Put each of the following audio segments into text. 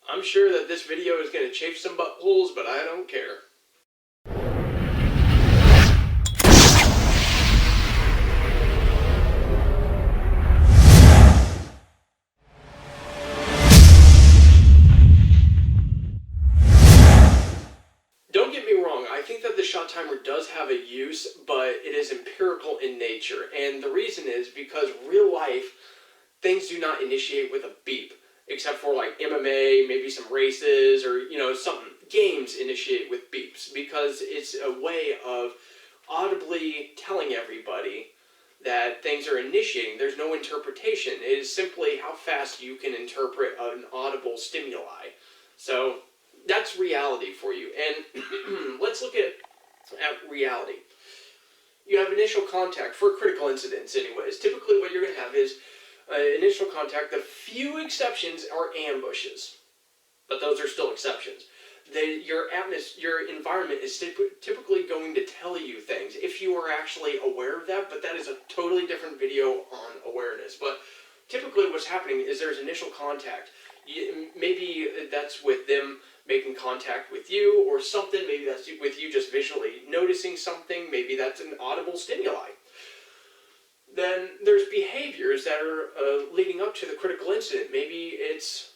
I'm sure that this video is going to chafe some buttholes, but I don't care. Don't get me wrong, I think that the shot timer does have a use, but it is empirical in nature. And the reason is because real life, things do not initiate with a beep. Except for like MMA, maybe some races, or something. Games initiate with beeps because it's a way of audibly telling everybody that things are initiating. There's no interpretation. It is simply how fast you can interpret an audible stimuli. So that's reality for you. And let's look at reality. You have initial contact for critical incidents anyways. Typically what you're going to have is initial contact. The few exceptions are ambushes, but those are still exceptions. Your environment is typically going to tell you things if you are actually aware of that, but that is a totally different video on awareness. But typically what's happening is there's initial contact. Maybe that's with them making contact with you or something. Maybe that's with you just visually noticing something. Maybe that's an audible stimuli. Then there's behaviors that are leading up to the critical incident. Maybe it's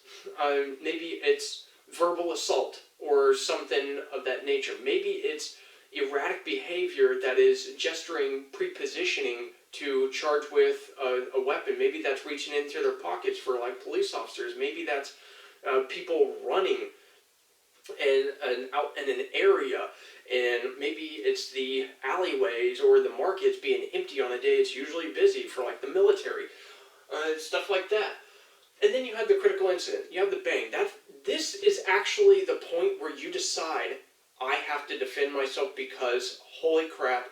verbal assault or something of that nature. Maybe it's erratic behavior that is gesturing, prepositioning to charge with a weapon. Maybe that's reaching into their pockets for like police officers. Maybe that's people running out in an area, and maybe it's the alleyways or the markets being empty on a day it's usually busy for like the military, stuff like that. And then you have the critical incident. You have the bang. This is actually the point where you decide, I have to defend myself because, holy crap,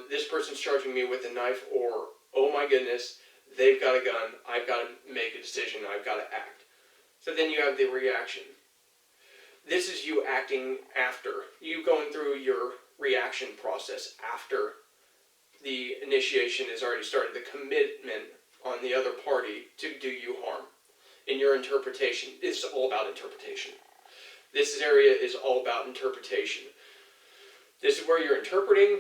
this person's charging me with a knife, or, oh my goodness, they've got a gun. I've got to make a decision. I've got to act. So then you have the reaction. This is you acting after. You going through your reaction process after the initiation has already started. The commitment on the other party to do you harm. In your interpretation. It's all about interpretation. This area is all about interpretation. This is where you're interpreting,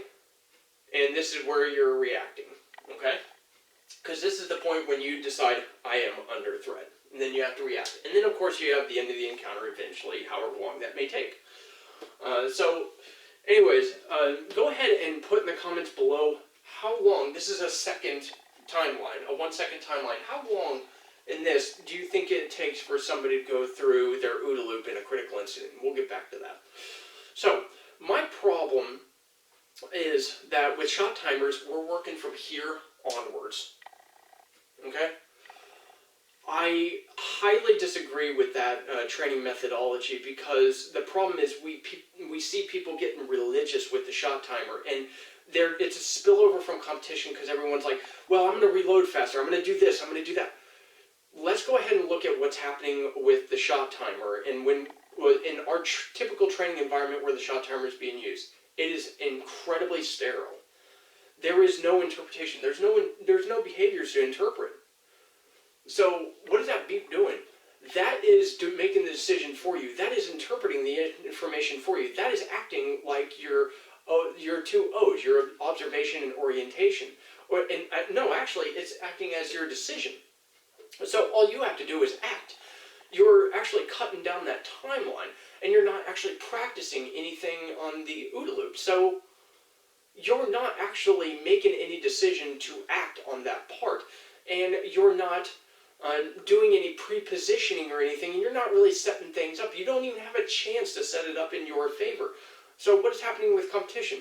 and this is where you're reacting. Okay? Because this is the point when you decide, I am under threat. And then you have to react. And then, of course, you have the end of the encounter eventually, however long that may take. Anyways, go ahead and put in the comments below how long, this is a second timeline, a 1 second timeline, how long in this do you think it takes for somebody to go through their OODA loop in a critical incident? We'll get back to that. So, my problem is that with shot timers, we're working from here onwards. Okay? I highly disagree with that training methodology because the problem is we see people getting religious with the shot timer, and it's a spillover from competition because everyone's like, well, I'm going to reload faster, I'm going to do this, I'm going to do that. Let's go ahead and look at what's happening with the shot timer and in our typical training environment where the shot timer is being used. It is incredibly sterile. There is no interpretation. There's no behaviors to interpret. So what is that beep doing? That is making the decision for you. That is interpreting the information for you. That is acting like your two O's, your observation and orientation. No, actually, it's acting as your decision. So all you have to do is act. You're actually cutting down that timeline, and you're not actually practicing anything on the OODA loop. So you're not actually making any decision to act on that part, and you're not doing any pre-positioning or anything, and you're not really setting things up. You don't even have a chance to set it up in your favor. So what is happening with competition?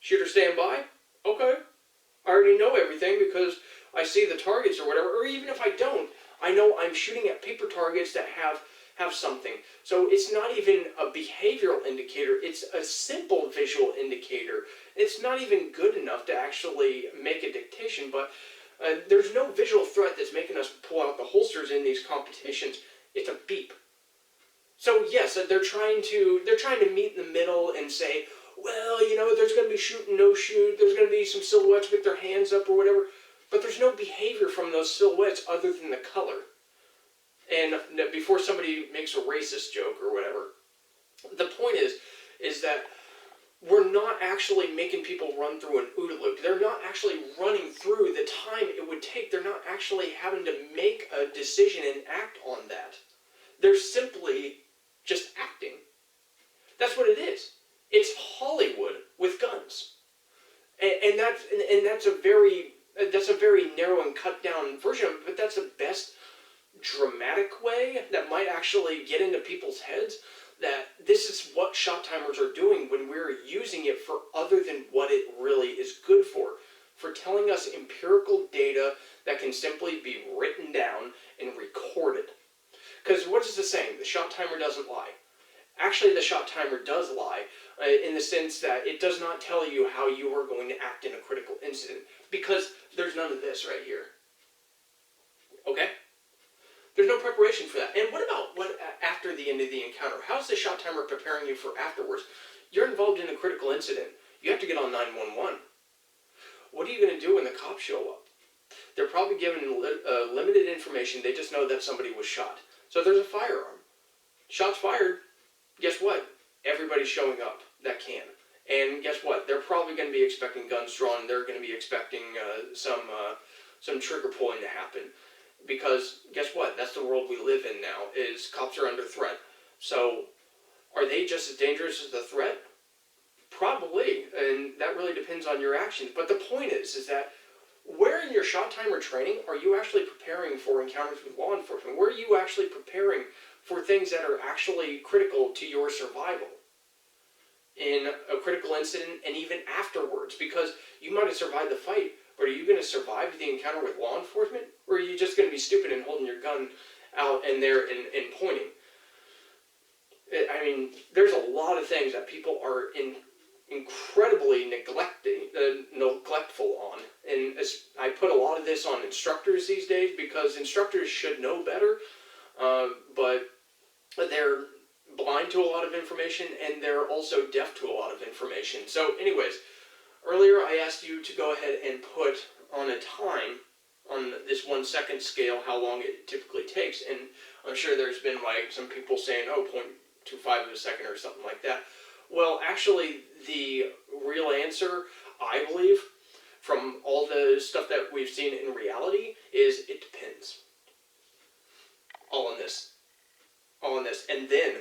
Shooter stand by? Okay. I already know everything because I see the targets or whatever, or even if I don't, I know I'm shooting at paper targets that have something. So it's not even a behavioral indicator, it's a simple visual indicator. It's not even good enough to actually make a dictation, but there's no visual threat that's making us pull out the holsters in these competitions. It's a beep. So yes, they're trying to meet in the middle and say, well, there's going to be shoot and no shoot, there's going to be some silhouettes with their hands up or whatever, but there's no behavior from those silhouettes other than the color. And before somebody makes a racist joke or whatever, the point is that we're not actually making people run through an OODA loop. They're not actually running through the time it would take. They're not actually having to make a decision and act on that. They're simply just acting. That's what it is. It's Hollywood with guns. And that's a very narrow and cut down version of it, but that's the best dramatic way that might actually get into people's heads that this is what shot timers are doing when we're using it for other than what it really is good for telling us empirical data that can simply be written down and recorded. Because what is the saying? The shot timer doesn't lie. Actually, the shot timer does lie in the sense that it does not tell you how you are going to act in a critical incident, because there's none of this right here. Okay? There's no preparation for that. And what about after the end of the encounter? How's the shot timer preparing you for afterwards? You're involved in a critical incident. You have to get on 911. What are you going to do when the cops show up? They're probably given limited information. They just know that somebody was shot. So there's a firearm. Shots fired. Guess what? Everybody's showing up that can. And guess what? They're probably going to be expecting guns drawn. They're going to be expecting some trigger pulling to happen. Because guess what? That's the world we live in now, is cops are under threat. So are they just as dangerous as the threat? Probably, and that really depends on your actions. But the point is that where in your shot timer training are you actually preparing for encounters with law enforcement? Where are you actually preparing for things that are actually critical to your survival in a critical incident and even afterwards? Because you might have survived the fight, but are you going to survive the encounter with law enforcement? Or are you just going to be stupid and holding your gun out and there and pointing? I mean, there's a lot of things that people are incredibly neglectful on. And I put a lot of this on instructors these days, because instructors should know better, but they're blind to a lot of information, and they're also deaf to a lot of information. So anyways, earlier I asked you to go ahead and put on a time on this 1 second scale how long it typically takes, and I'm sure there's been like some people saying, oh, 0.25 of a second or something like that. Well, actually, the real answer, I believe, from all the stuff that we've seen in reality, is it depends. All on this. And then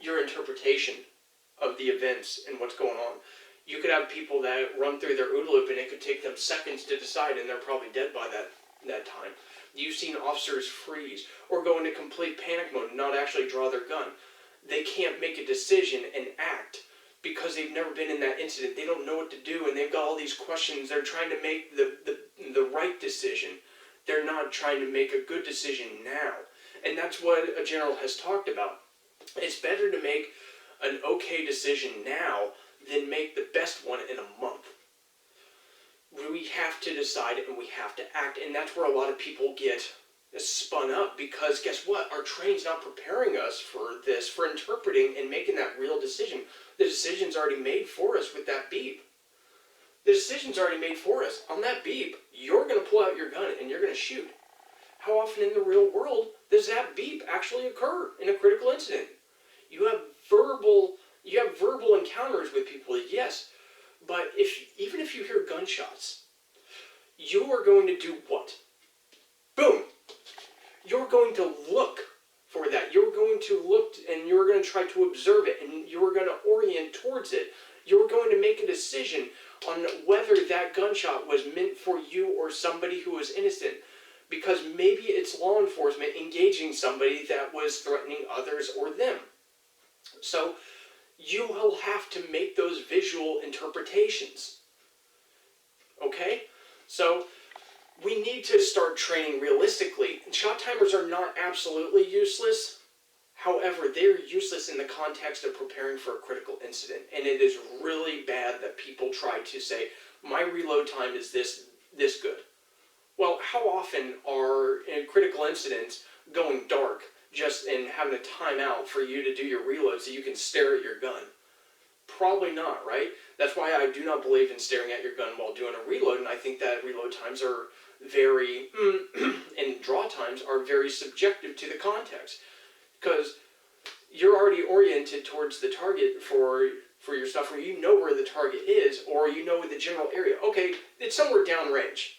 your interpretation of the events and what's going on. You could have people that run through their OODA loop and it could take them seconds to decide, and they're probably dead by that time. You've seen officers freeze or go into complete panic mode and not actually draw their gun. They can't make a decision and act because they've never been in that incident. They don't know what to do, and they've got all these questions. They're trying to make the right decision. They're not trying to make a good decision now. And that's what a general has talked about. It's better to make an okay decision now than make the best one in a month. We have to decide and we have to act, and that's where a lot of people get spun up, because guess what? Our training's not preparing us for this, for interpreting and making that real decision. The decision's already made for us with that beep. The decision's already made for us. On that beep, you're going to pull out your gun and you're going to shoot. How often in the real world does that beep actually occur in a critical incident? You have verbal encounters with people, yes, but even if you hear gunshots, you are going to do what? Boom! You're going to look for that. You're going to look and you're going to try to observe it, and you're going to orient towards it. You're going to make a decision on whether that gunshot was meant for you or somebody who was innocent, because maybe it's law enforcement engaging somebody that was threatening others or them. So you will have to make those visual interpretations. Okay? So we need to start training realistically. Shot timers are not absolutely useless. However, they're useless in the context of preparing for a critical incident. And it is really bad that people try to say, my reload time is this good. Well, how often are in critical incidents going dark just and having a timeout for you to do your reload so you can stare at your gun? Probably not, right? That's why I do not believe in staring at your gun while doing a reload, and I think that reload times are very, and draw times are very subjective to the context. Because you're already oriented towards the target for your stuff where you know where the target is, or you know the general area. Okay, it's somewhere downrange.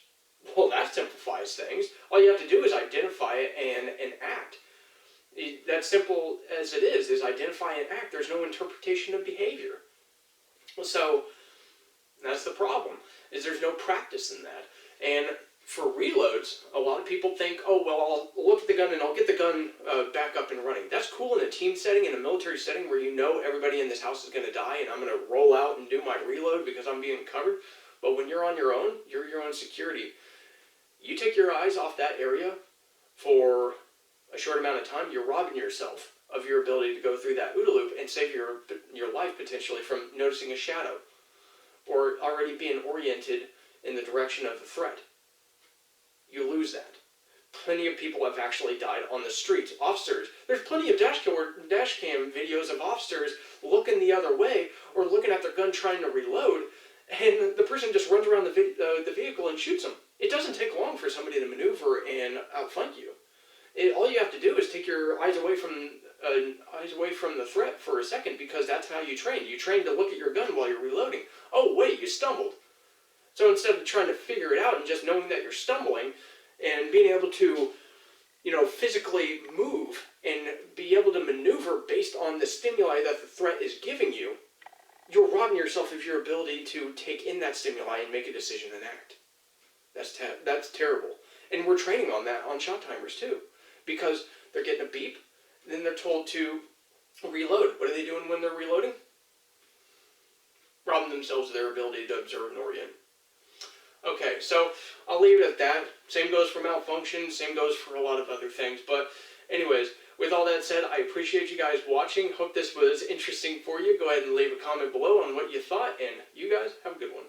Well, that simplifies things. All you have to do is identify it and act. That's simple as it is identify and act. There's no interpretation of behavior. So that's the problem, is there's no practice in that. And for reloads, a lot of people think, oh, well, I'll look at the gun and I'll get the gun back up and running. That's cool in a team setting, in a military setting where you know everybody in this house is going to die and I'm going to roll out and do my reload because I'm being covered. But when you're on your own, you're your own security. You take your eyes off that area for a short amount of time, you're robbing yourself of your ability to go through that OODA loop and save your life potentially from noticing a shadow or already being oriented in the direction of the threat. You lose that. Plenty of people have actually died on the streets. Officers, there's plenty of dash cam videos of officers looking the other way or looking at their gun trying to reload, and the person just runs around the vehicle and shoots them. It doesn't take long for somebody to maneuver and outflank you. All you have to do is take your eyes away from the threat for a second, because that's how you train. You train to look at your gun while you're reloading. Oh wait, you stumbled. So instead of trying to figure it out and just knowing that you're stumbling and being able to, physically move and be able to maneuver based on the stimuli that the threat is giving you, you're robbing yourself of your ability to take in that stimuli and make a decision and act. That's terrible. And we're training on that on shot timers too, because they're getting a beep, then they're told to reload. What are they doing when they're reloading? Robbing themselves of their ability to observe and orient. Okay, so I'll leave it at that. Same goes for malfunction, same goes for a lot of other things. But anyways, with all that said, I appreciate you guys watching. Hope this was interesting for you. Go ahead and leave a comment below on what you thought, and you guys have a good one.